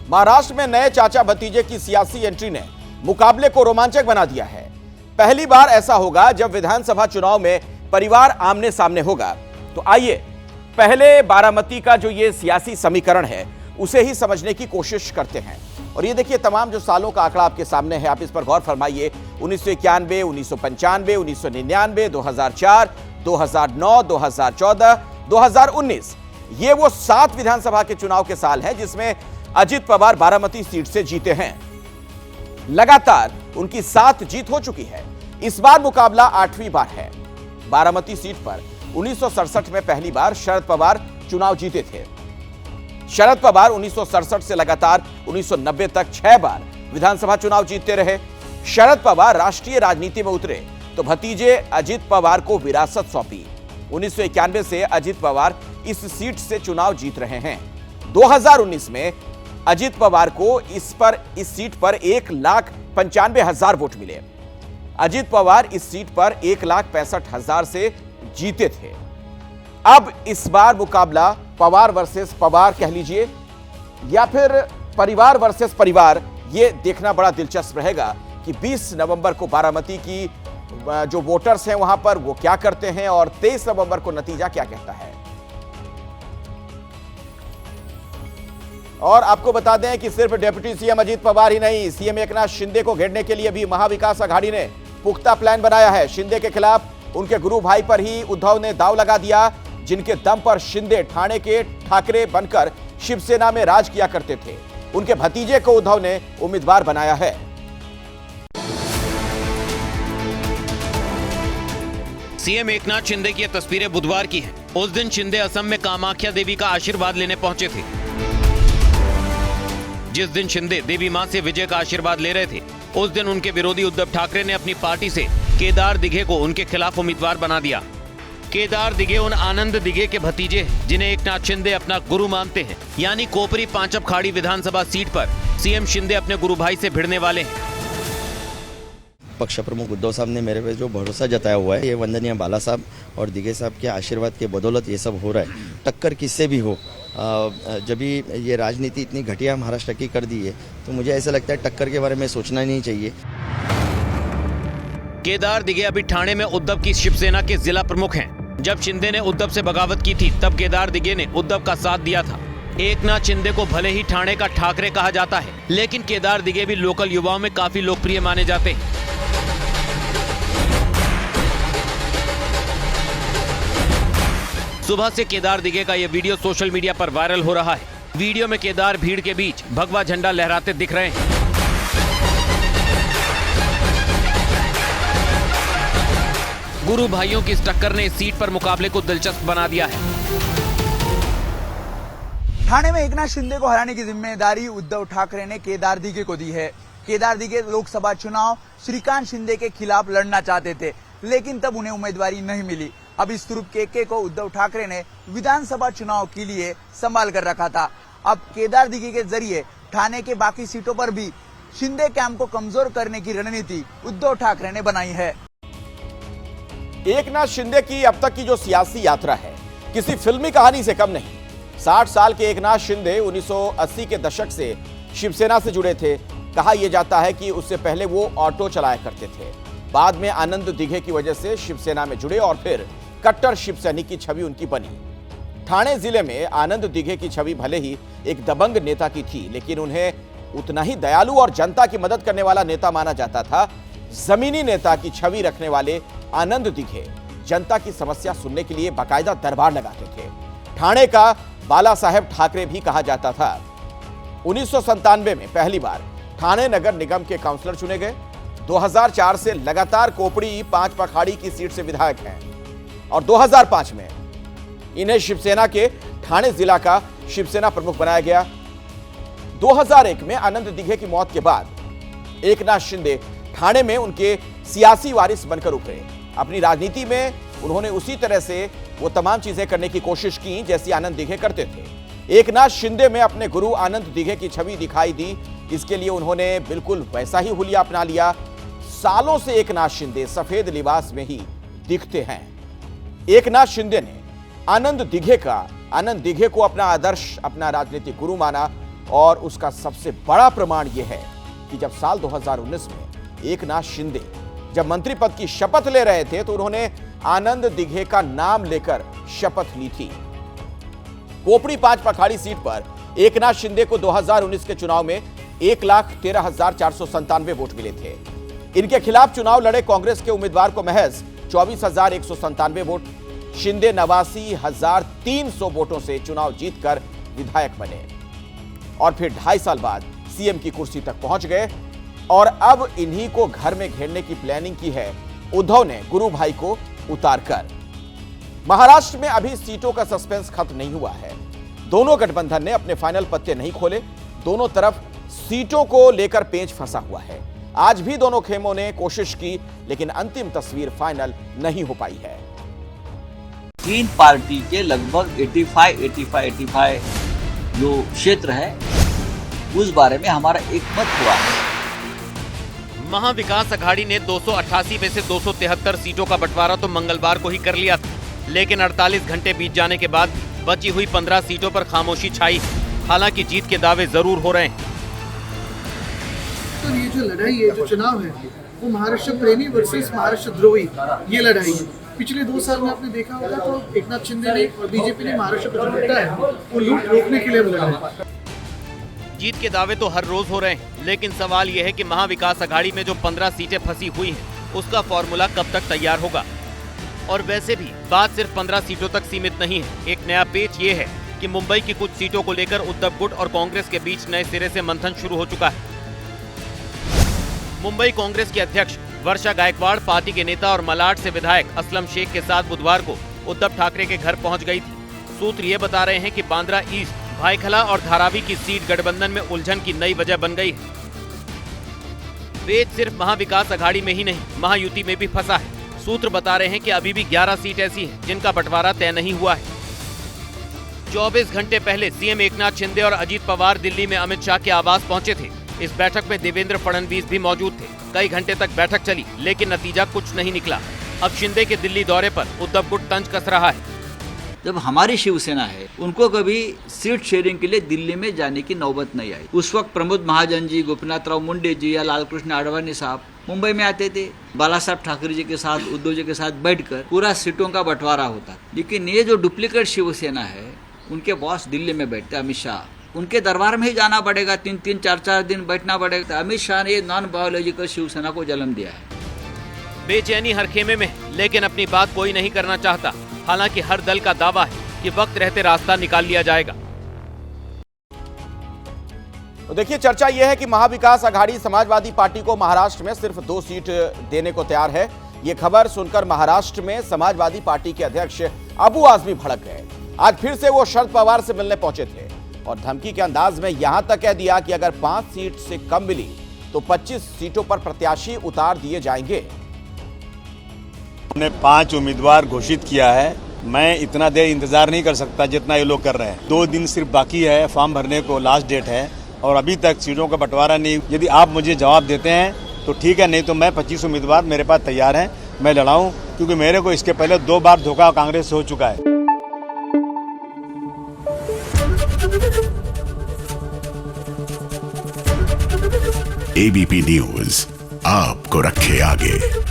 महाराष्ट्र में नए चाचा भतीजे की सियासी एंट्री ने मुकाबले को रोमांचक बना दिया है। पहली बार ऐसा होगा जब विधानसभा चुनाव में परिवार आमने सामने होगा। तो आइए पहले बारामती का जो ये सियासी समीकरण है उसे ही समझने की कोशिश करते हैं। और ये देखिए तमाम जो सालों का आंकड़ा आपके सामने है, आप इस पर गौर फरमाइए। 1991, 1995, 1999, 2004, 2009, 2014, 2019 ये वो 7 विधानसभा के चुनाव के साल हैं जिसमें अजित पवार बारामती सीट से जीते हैं। लगातार उनकी 7 जीत हो चुकी है। इस बार मुकाबला 8वीं बार है। बारामती सीट पर 1967 में पहली बार शरद पवार चुनाव जीते थे। शरद पवार 1967 से लगातार 1990 तक 6 बार विधानसभा चुनाव जीतते रहे। शरद पवार राष्ट्रीय राजनीति में उतरे तो भतीजे अजित पवार को विरासत सौंपी। 1991 से अजित पवार इस सीट से चुनाव जीत रहे हैं। 2019 में अजित पवार को इस सीट पर 1,95,000 वोट मिले। अजित पवार इस सीट पर 1,65,000 से जीते थे। अब इस बार मुकाबला पवार वर्सेस पवार कह लीजिए या फिर परिवार वर्सेस परिवार, ये देखना बड़ा दिलचस्प रहेगा कि 20 नवंबर को बारामती की जो वोटर्स हैं वहां पर वो क्या करते हैं और 23 नवंबर को नतीजा क्या कहता है। और आपको बता दें कि सिर्फ डिप्टी सीएम अजित पवार ही नहीं, सीएम एकनाथ शिंदे को घेरने के लिए भी महाविकास आघाड़ी ने पुख्ता प्लान बनाया है। शिंदे के खिलाफ उनके गुरु भाई पर ही उद्धव ने दांव लगा दिया, जिनके दम पर शिंदे ठाणे के ठाकरे बनकर शिवसेना में राज किया करते थे। उनके भतीजे को उद्धव ने उम्मीदवार बनाया है। सीएम एकनाथ शिंदे की ये तस्वीरें बुधवार की हैं। उस दिन शिंदे असम में कामाख्या देवी का आशीर्वाद लेने पहुंचे थे। जिस दिन शिंदे देवी मां से विजय का आशीर्वाद ले रहे थे, उस दिन उनके विरोधी उद्धव ठाकरे ने अपनी पार्टी से केदार दिघे को उनके खिलाफ उम्मीदवार बना दिया। केदार दिघे उन आनंद दिघे के भतीजे हैं जिन्हें एकनाथ शिंदे अपना गुरु मानते हैं। यानी कोपरी पांचप खाड़ी विधानसभा सीट पर सीएम शिंदे अपने गुरु भाई से भिड़ने वाले हैं। पक्ष प्रमुख उद्धव साहब ने मेरे पे जो भरोसा जताया हुआ है, ये वंदनीय बाला साहब और दिघे साहब के आशीर्वाद के बदौलत ये सब हो रहा है। टक्कर किससे भी हो, जब भी ये राजनीति इतनी घटिया महाराष्ट्र की कर दी है तो मुझे ऐसा लगता है टक्कर के बारे में सोचना नहीं चाहिए। केदार दिघे अभी ठाणे में उद्धव की शिवसेना के जिला प्रमुख हैं। जब शिंदे ने उद्धव से बगावत की थी तब केदार दिघे ने उद्धव का साथ दिया था। एकनाथ शिंदे को भले ही ठाणे का ठाकरे कहा जाता है, लेकिन केदार दिघे भी लोकल युवाओं में काफी लोकप्रिय माने जाते हैं। सुबह से केदार दिघे का यह वीडियो सोशल मीडिया पर वायरल हो रहा है। वीडियो में केदार भीड़ के बीच भगवा झंडा लहराते दिख रहे हैं। गुरु भाइयों की इस टक्कर ने इस सीट पर मुकाबले को दिलचस्प बना दिया है। ठाणे में एकनाथ शिंदे को हराने की जिम्मेदारी उद्धव ठाकरे ने केदार दिघे को दी है। केदार दिघे लोकसभा चुनाव श्रीकांत शिंदे के खिलाफ लड़ना चाहते थे, लेकिन तब उन्हें उम्मीदवारी नहीं मिली। अब इस तुरुप के को उद्धव ठाकरे ने विधानसभा चुनाव के लिए संभाल कर रखा था। अब केदार दिघे के जरिए ठाणे के बाकी सीटों पर भी शिंदे कैंप को कमजोर करने की रणनीति उद्धव ठाकरे ने बनाई है। एकनाथ शिंदे की अब तक की जो सियासी यात्रा है किसी फिल्मी कहानी से कम नहीं। 60 साल के एकनाथ शिंदे 1980 के दशक से शिवसेना से जुड़े थे। कहा यह जाता है कि उससे पहले वो ऑटो चलाया करते थे। बाद में आनंद दिघे की वजह से शिवसेना में जुड़े और फिर कट्टर शिवसैनिक की छवि उनकी बनी। ठाणे जिले में आनंद दिघे की छवि भले ही एक दबंग नेता की थी, लेकिन उन्हें उतना ही दयालु और जनता की मदद करने वाला नेता माना जाता था। जमीनी नेता की छवि रखने वाले आनंद दिघे जनता की समस्या सुनने के लिए बाकायदा दरबार लगाते थे। ठाणे का बाला साहेब ठाकरे भी कहा जाता था। 1997 में पहली बार ठाणे नगर निगम के काउंसलर चुने गए। 2004 से लगातार कोपड़ी पांच पखाड़ी की सीट से विधायक हैं और 2005 में इन्हें शिवसेना के ठाणे जिला का शिवसेना प्रमुख बनाया गया। 2001 में आनंद दिघे की मौत के बाद एकनाथ शिंदे ठाणे में उनके सियासी वारिस बनकर उभरे। अपनी राजनीति में उन्होंने उसी तरह से वो तमाम चीजें करने की कोशिश की जैसी आनंद दिघे करते थे। एकनाथ शिंदे में अपने गुरु आनंद दिघे की छवि दिखाई दी, इसके लिए उन्होंने बिल्कुल वैसा ही हुलिया अपना लिया। सालों से एकनाथ शिंदे सफेद लिबास में ही दिखते हैं। एकनाथ शिंदे ने आनंद दिघे को अपना आदर्श, अपना राजनीतिक गुरु माना और उसका सबसे बड़ा प्रमाण यह है कि जब साल 2019 में एकनाथ शिंदे जब मंत्री पद की शपथ ले रहे थे तो उन्होंने आनंद दिघे का नाम लेकर शपथ ली थी। कोपड़ी 5 पखाड़ी सीट पर एकनाथ शिंदे को 2019 के चुनाव में 1,13,497 वोट मिले थे। इनके खिलाफ चुनाव लड़े कांग्रेस के उम्मीदवार को महज 24,197 वोट, शिंदे 89,300 वोटों से चुनाव जीतकर विधायक बने और फिर 2.5 साल बाद सीएम की कुर्सी तक पहुंच गए। और अब इन्हीं को घर में घेरने की प्लानिंग की है उद्धव ने गुरु भाई को उतारकर। महाराष्ट्र में अभी सीटों का सस्पेंस खत्म नहीं हुआ है। दोनों गठबंधन ने अपने फाइनल पत्ते नहीं खोले, दोनों तरफ सीटों को लेकर पेंच फंसा हुआ है। आज भी दोनों खेमों ने कोशिश की, लेकिन अंतिम तस्वीर फाइनल नहीं हो पाई है। तीन पार्टी के लगभग 85 जो क्षेत्र है उस बारे में हमारा एक मत हुआ है। महाविकास अघाड़ी ने 288 में से 273 सीटों का बंटवारा तो मंगलवार को ही कर लिया था, लेकिन 48 घंटे बीत जाने के बाद बची हुई 15 सीटों पर खामोशी छाई। हालांकि जीत के दावे जरूर हो रहे हैं। तो ये जो लड़ाई है, जो चुनाव है, वो महाराष्ट्र प्रेमी वर्सेस महाराष्ट्र द्रोही ये लड़ाई है। पिछले 2 साल में आपने देखा होगा तो एकनाथ शिंदे ने और बीजेपी ने महाराष्ट्र को जो लूटा है वो लूट रोकने के लिए लड़ा है। जीत के दावे तो हर रोज हो रहे हैं, लेकिन सवाल यह है कि महाविकास अघाड़ी में जो 15 सीटें फंसी हुई हैं, उसका फॉर्मूला कब तक तैयार होगा। और वैसे भी बात सिर्फ 15 सीटों तक सीमित नहीं है। एक नया पेच ये है कि मुंबई की कुछ सीटों को लेकर उद्धव गुट और कांग्रेस के बीच नए सिरे से मंथन शुरू हो चुका है। मुंबई कांग्रेस की अध्यक्ष वर्षा गायकवाड़ पार्टी के नेता और मलाड से विधायक असलम शेख के साथ बुधवार को उद्धव ठाकरे के घर पहुंच गई थी। सूत्र ये बता रहे हैं कि बांद्रा ईस्ट, भाईखला और धारावी की सीट गठबंधन में उलझन की नई वजह बन गई है। पेच सिर्फ महाविकास अघाड़ी में ही नहीं, महायुति में भी फंसा है। सूत्र बता रहे हैं कि अभी भी 11 सीट ऐसी हैं जिनका बंटवारा तय नहीं हुआ है। 24 घंटे पहले सीएम एकनाथ शिंदे और अजीत पवार दिल्ली में अमित शाह के आवास पहुंचे थे। इस बैठक में देवेंद्र फडणवीस भी मौजूद थे। कई घंटे तक बैठक चली, लेकिन नतीजा कुछ नहीं निकला। अब शिंदे के दिल्ली दौरे पर उद्धव गुट तंज कस रहा है। जब हमारी शिवसेना है, उनको कभी सीट शेयरिंग के लिए दिल्ली में जाने की नौबत नहीं आई। उस वक्त प्रमोद महाजन जी, गोपीनाथ राव मुंडे जी या लालकृष्ण आडवाणी साहब मुंबई में आते थे। बाला साहब ठाकरे जी के साथ, उद्धव जी के साथ बैठकर पूरा सीटों का बंटवारा होता। लेकिन ये जो डुप्लीकेट शिवसेना है, उनके बॉस दिल्ली में बैठते अमित शाह, उनके दरबार में ही जाना पड़ेगा, 3-3, 4-4 दिन बैठना पड़ेगा। अमित शाह ने नॉन बायोलॉजिकल शिवसेना को जन्म दिया है। बेचैनी हर खेमे में, लेकिन अपनी बात कोई नहीं करना चाहता। हालांकि हर दल का दावा है कि वक्त रहते रास्ता निकाल लिया जाएगा। तो देखिए, चर्चा यह है कि महाविकास अघाड़ी समाजवादी पार्टी को महाराष्ट्र में सिर्फ 2 सीट देने को तैयार है। यह खबर सुनकर महाराष्ट्र में समाजवादी पार्टी के अध्यक्ष अबू आजमी भड़क गए। आज फिर से वो शरद पवार से मिलने पहुंचे थे और धमकी के अंदाज में यहां तक कह दिया कि अगर 5 सीट से कम मिली तो 25 सीटों पर प्रत्याशी उतार दिए जाएंगे। हमने 5 उम्मीदवार घोषित किया है। मैं इतना देर इंतजार नहीं कर सकता जितना ये लोग कर रहे हैं। 2 दिन सिर्फ बाकी है, फॉर्म भरने को लास्ट डेट है और अभी तक सीटों का बंटवारा नहीं। यदि आप मुझे जवाब देते हैं तो ठीक है, नहीं तो मैं 25 उम्मीदवार मेरे पास तैयार हैं, मैं लड़ाऊं, क्योंकि मेरे को इसके पहले 2 बार धोखा कांग्रेस से हो चुका है। एबीपी न्यूज आपको रखे आगे।